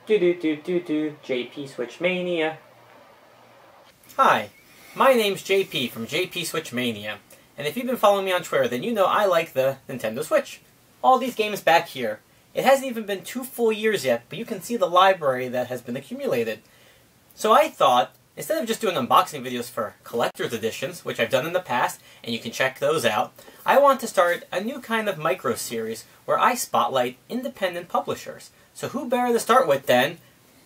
JP Switch Mania. Hi, my name's JP from JP Switch Mania, and if you've been following me on Twitter, then you know I like the Nintendo Switch. All these games back here. It hasn't even been 2 full years yet, but you can see the library that has been accumulated. So I thought, instead of just doing unboxing videos for collector's editions, which I've done in the past, and you can check those out, I want to start a new kind of micro-series where I spotlight independent publishers. So who better to start with than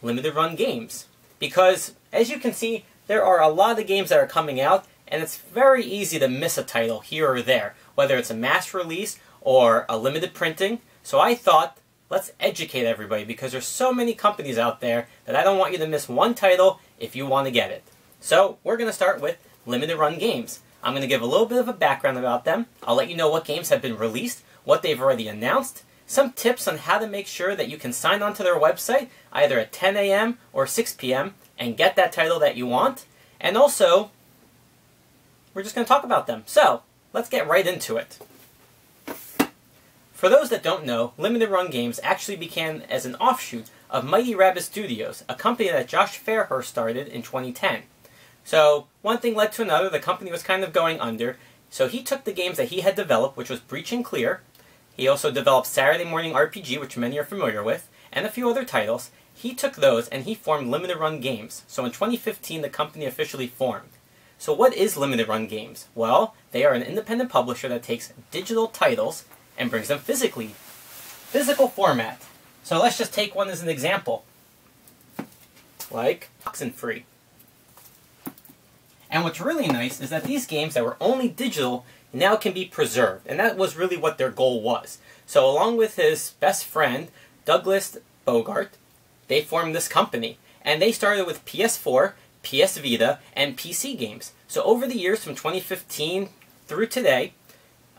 limited run games? Because, as you can see, there are a lot of games that are coming out, and it's very easy to miss a title here or there, whether it's a mass release or a limited printing. So I thought, let's educate everybody, because there's so many companies out there that I don't want you to miss one title if you want to get it. So we're going to start with limited run games. I'm going to give a little bit of a background about them. I'll let you know what games have been released, what they've already announced, some tips on how to make sure that you can sign on to their website either at 10 a.m. or 6 p.m. and get that title that you want. And also, we're just going to talk about them. So, let's get right into it. For those that don't know, Limited Run Games actually began as an offshoot of Mighty Rabbit Studios, a company that Josh Fairhurst started in 2010. So, one thing led to another, the company was kind of going under, so he took the games that he had developed, which was Breach and Clear. He also developed Saturday Morning RPG, which many are familiar with, and a few other titles. He took those and he formed Limited Run Games. So in 2015, the company officially formed. So what is Limited Run Games? Well, they are an independent publisher that takes digital titles and brings them physical format. So let's just take one as an example, like Oxenfree. And what's really nice is that these games that were only digital now can be preserved, and that was really what their goal was. So along with his best friend, Douglas Bogart, they formed this company, and they started with PS4, PS Vita, and PC games. So over the years from 2015 through today,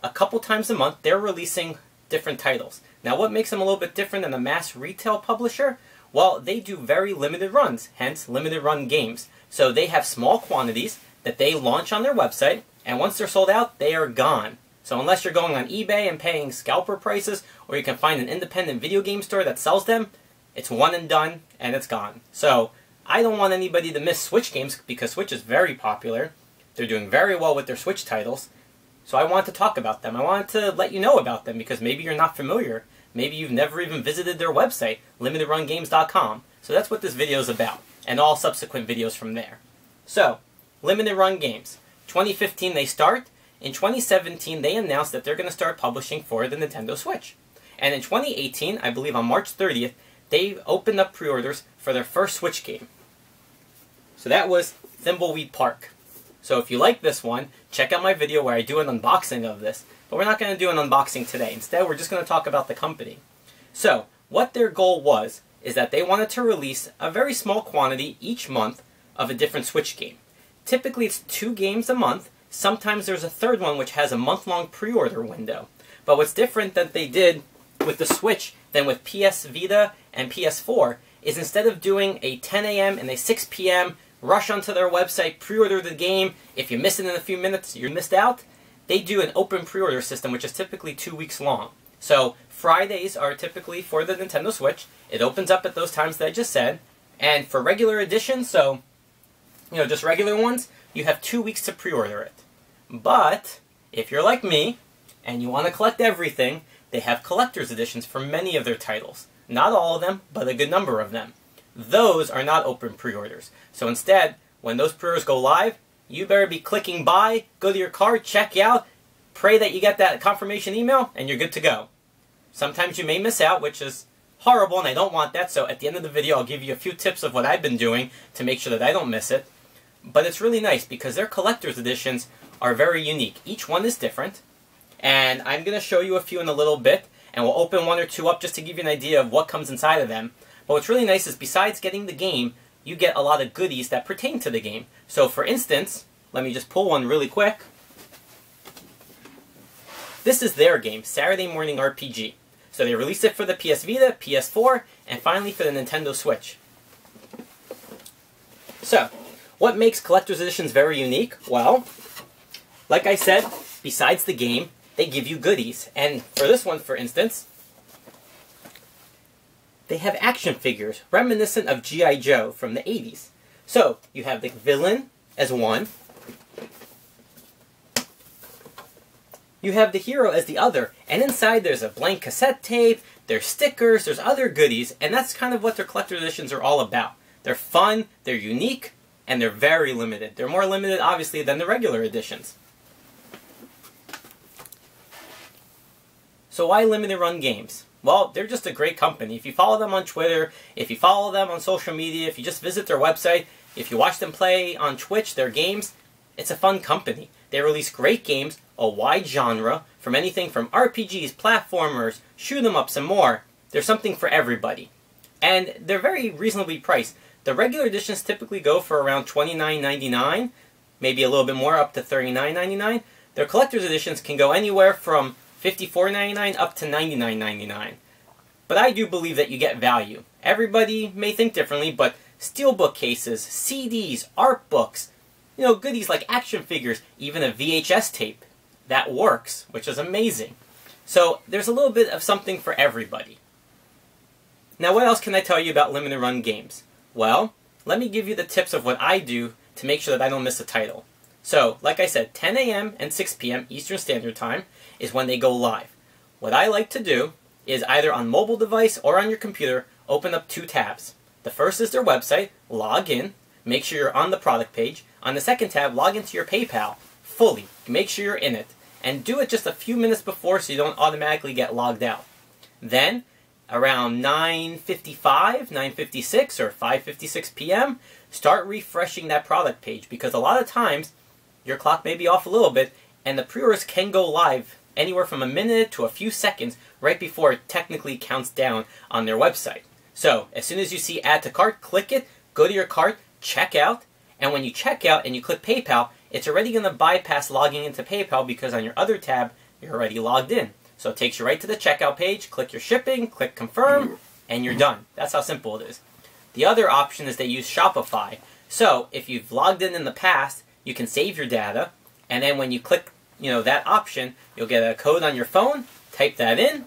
a couple times a month, they're releasing different titles. Now what makes them a little bit different than a mass retail publisher? Well, they do very limited runs, hence limited run games. So they have small quantities that they launch on their website, and once they're sold out, they are gone. So unless you're going on eBay and paying scalper prices, or you can find an independent video game store that sells them, it's one and done, and it's gone. So I don't want anybody to miss Switch games, because Switch is very popular. They're doing very well with their Switch titles. So I want to talk about them. I wanted to let you know about them, because maybe you're not familiar. Maybe you've never even visited their website, limitedrungames.com. So that's what this video is about, and all subsequent videos from there. So, Limited Run Games. 2015 they start. In 2017 they announced that they're going to start publishing for the Nintendo Switch. And in 2018, I believe on March 30th, they opened up pre-orders for their first Switch game. So that was Thimbleweed Park. So if you like this one, check out my video where I do an unboxing of this. But we're not going to do an unboxing today. Instead, we're just going to talk about the company. So, what their goal was, is that they wanted to release a very small quantity each month of a different Switch game. Typically, it's 2 games a month. Sometimes there's a third one which has a month-long pre-order window. But what's different that they did with the Switch than with PS Vita and PS4 is instead of doing a 10 a.m. and a 6 p.m. rush onto their website, pre-order the game, if you miss it in a few minutes, you're missed out, they do an open pre-order system which is typically 2 weeks long. So Fridays are typically for the Nintendo Switch. It opens up at those times that I just said. And for regular editions, so just regular ones, you have 2 weeks to pre-order it. But if you're like me and you want to collect everything, they have collector's editions for many of their titles. Not all of them, but a good number of them. Those are not open pre-orders. So instead, when those pre-orders go live, you better be clicking buy, go to your cart, check out, pray that you get that confirmation email, and you're good to go. Sometimes you may miss out, which is horrible, and I don't want that, so at the end of the video I'll give you a few tips of what I've been doing to make sure that I don't miss it. But it's really nice because their collector's editions are very unique. Each one is different, and I'm going to show you a few in a little bit, and we'll open 1 or 2 up just to give you an idea of what comes inside of them. But what's really nice is besides getting the game, you get a lot of goodies that pertain to the game. So for instance, let me just pull one really quick. This is their game, Saturday Morning RPG. So they released it for the PS Vita, PS4, and finally for the Nintendo Switch. So, what makes collector's editions very unique? Well, like I said, besides the game, they give you goodies. And for this one, for instance, they have action figures reminiscent of G.I. Joe from the 80s. So, you have the villain as one, you have the hero as the other, and inside there's a blank cassette tape, there's stickers, there's other goodies, and that's kind of what their collector editions are all about. They're fun, they're unique, and they're very limited. They're more limited, obviously, than the regular editions. So why limited run games? Well, they're just a great company. If you follow them on Twitter, if you follow them on social media, if you just visit their website, if you watch them play on Twitch, their games, it's a fun company. They release great games, a wide genre, from anything from RPGs, platformers, shoot 'em ups, and more. There's something for everybody. And they're very reasonably priced. The regular editions typically go for around $29.99, maybe a little bit more, up to $39.99. Their collector's editions can go anywhere from $54.99 up to $99.99. But I do believe that you get value. Everybody may think differently, but steelbook cases, CDs, art books, you know, goodies like action figures, even a VHS tape, that works, which is amazing. So there's a little bit of something for everybody. Now what else can I tell you about limited run games? Well, let me give you the tips of what I do to make sure that I don't miss a title. So, like I said, 10 a.m. and 6 p.m. Eastern Standard Time is when they go live. What I like to do is either on mobile device or on your computer, open up two tabs. The first is their website, log in, make sure you're on the product page. On the second tab, log into your PayPal fully, make sure you're in it, and do it just a few minutes before so you don't automatically get logged out. Then, around 9:55, 9:56, or 5:56 p.m., start refreshing that product page, because a lot of times your clock may be off a little bit, and the pre-orders can go live anywhere from a minute to a few seconds right before it technically counts down on their website. So, as soon as you see Add to Cart, click it, go to your cart, check out, and when you check out and you click PayPal, it's already going to bypass logging into PayPal because on your other tab, you're already logged in. So it takes you right to the checkout page, click your shipping, click Confirm, and you're done. That's how simple it is. The other option is they use Shopify. So, if you've logged in the past, you can save your data, and then when you click, that option, you'll get a code on your phone, type that in,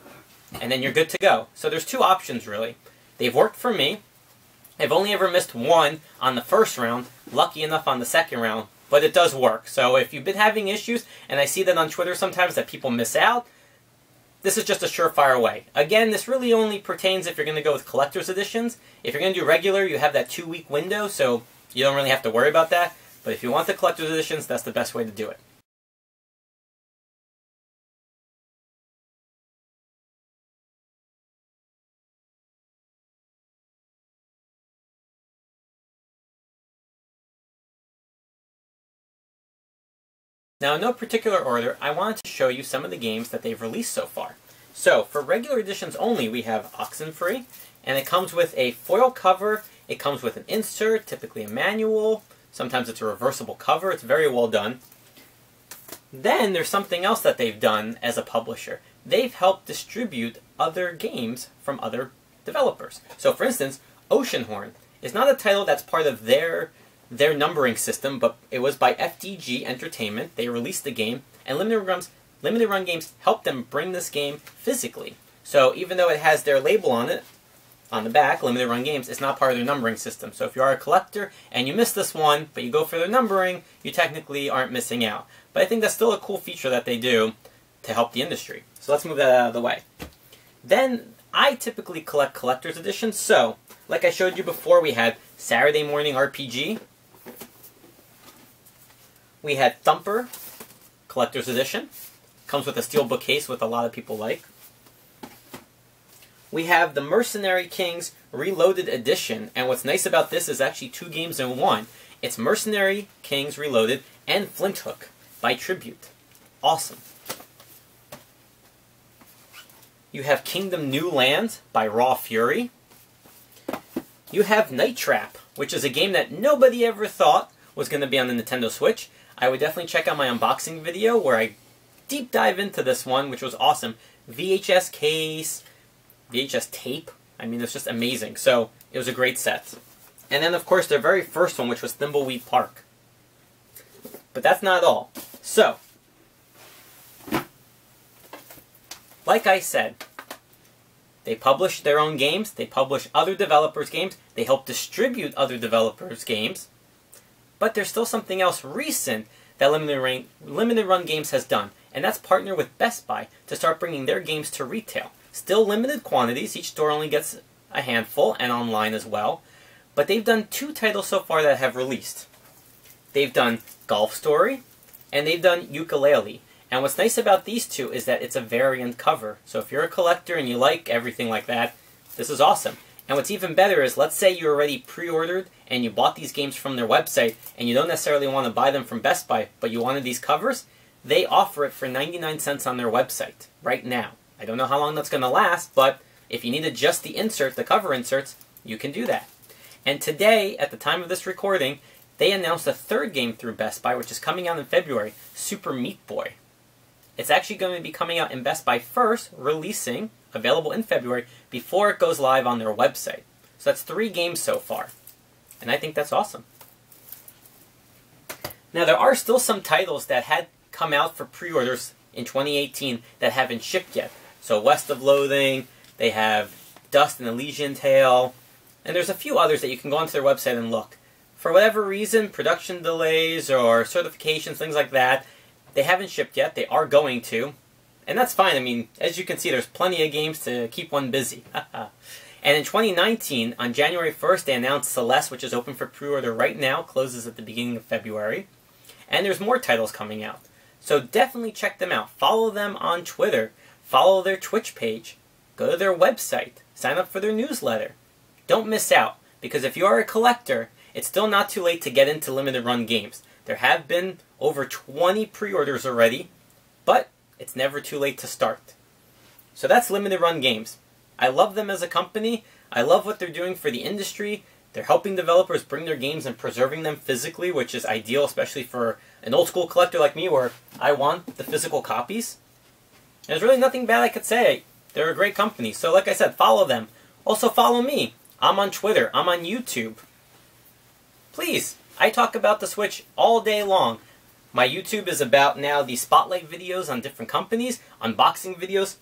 and then you're good to go. So there's two options really. They've worked for me. I've only ever missed one on the first round, lucky enough on the second round, but it does work. So if you've been having issues, and I see that on Twitter sometimes that people miss out, this is just a surefire way. Again, this really only pertains if you're going to go with collector's editions. If you're going to do regular, you have that 2-week window, so you don't really have to worry about that. But if you want the collector's editions, that's the best way to do it. Now, in no particular order, I wanted to show you some of the games that they've released so far. So, for regular editions only, we have Oxenfree, and it comes with a foil cover, it comes with an insert, typically a manual, sometimes it's a reversible cover, it's very well done. Then, there's something else that they've done as a publisher. They've helped distribute other games from other developers. So, for instance, Oceanhorn is not a title that's part of their numbering system, but it was by FDG Entertainment. They released the game, and Limited Run Games helped them bring this game physically. So even though it has their label on it, on the back, Limited Run Games, it's not part of their numbering system. So if you are a collector and you miss this one, but you go for their numbering, you technically aren't missing out. But I think that's still a cool feature that they do to help the industry. So let's move that out of the way. Then, I typically collect collector's editions. So, like I showed you before, we had Saturday Morning RPG. We had Thumper, collector's edition. Comes with a steelbook case, which a lot of people like. We have the Mercenary Kings Reloaded Edition, and what's nice about this is actually 2 games in one. It's Mercenary Kings Reloaded and Flinthook by Tribute. Awesome. You have Kingdom New Lands by Raw Fury. You have Night Trap, which is a game that nobody ever thought was going to be on the Nintendo Switch. I would definitely check out my unboxing video where I deep dive into this one, which was awesome. VHS case, VHS tape. I mean, it's just amazing. So, it was a great set. And then, of course, their very first one, which was Thimbleweed Park. But that's not all. So, like I said, They publish their own games, they publish other developers' games, they help distribute other developers' games. But there's still something else recent that Limited Run Games has done, and that's partner with Best Buy to start bringing their games to retail. Still limited quantities, each store only gets a handful, and online as well. But they've done 2 titles so far that have released. They've done Golf Story, and they've done Yooka-Laylee. And what's nice about these 2 is that it's a variant cover. So if you're a collector and you like everything like that, this is awesome. And what's even better is, let's say you already pre-ordered and you bought these games from their website and you don't necessarily want to buy them from Best Buy, but you wanted these covers, they offer it for 99 cents on their website right now. I don't know how long that's going to last, but if you needed just the insert, the cover inserts, you can do that. And today, at the time of this recording, they announced a 3rd game through Best Buy, which is coming out in February, Super Meat Boy. It's actually going to be coming out in Best Buy first, releasing, available in February, before it goes live on their website. So that's 3 games so far. And I think that's awesome. Now, there are still some titles that had come out for pre-orders in 2018 that haven't shipped yet. So West of Loathing, they have Dust and Elysian Tale, and there's a few others that you can go onto their website and look. For whatever reason, production delays or certifications, things like that, they haven't shipped yet. They are going to. And that's fine. I mean, as you can see, there's plenty of games to keep one busy. And in 2019, on January 1st, they announced Celeste, which is open for pre-order right now, closes at the beginning of February. And there's more titles coming out. So definitely check them out. Follow them on Twitter. Follow their Twitch page. Go to their website. Sign up for their newsletter. Don't miss out, because if you are a collector, it's still not too late to get into limited run games. There have been over 20 pre-orders already, but it's never too late to start. So that's Limited Run Games. I love them as a company. I love what they're doing for the industry. They're helping developers bring their games and preserving them physically, which is ideal, especially for an old school collector like me, where I want the physical copies. There's really nothing bad I could say. They're a great company. So like I said, follow them. Also follow me. I'm on Twitter. I'm on YouTube. Please, I talk about the Switch all day long. My YouTube is about now the spotlight videos on different companies, unboxing videos.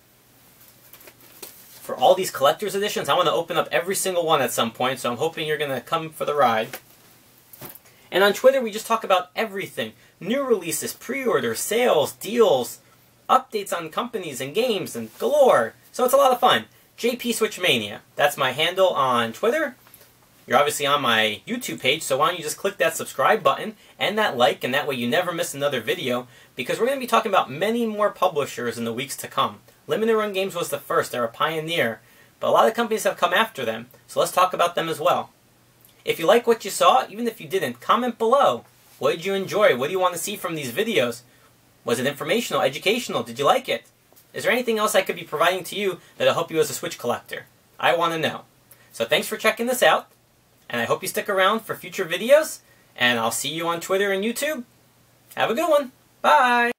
For all these collector's editions, I want to open up every single one at some point, so I'm hoping you're going to come for the ride. And on Twitter, we just talk about everything. New releases, pre-orders, sales, deals, updates on companies and games, and galore. So it's a lot of fun. JP Switch Mania. That's my handle on Twitter. You're obviously on my YouTube page, so why don't you just click that subscribe button and that like, and that way you never miss another video, because we're going to be talking about many more publishers in the weeks to come. Limited Run Games was the first. They're a pioneer, but a lot of companies have come after them, so let's talk about them as well. If you like what you saw, even if you didn't, comment below. What did you enjoy? What do you want to see from these videos? Was it informational, educational? Did you like it? Is there anything else I could be providing to you that'll help you as a Switch collector? I want to know. So thanks for checking this out. And I hope you stick around for future videos, and I'll see you on Twitter and YouTube. Have a good one. Bye!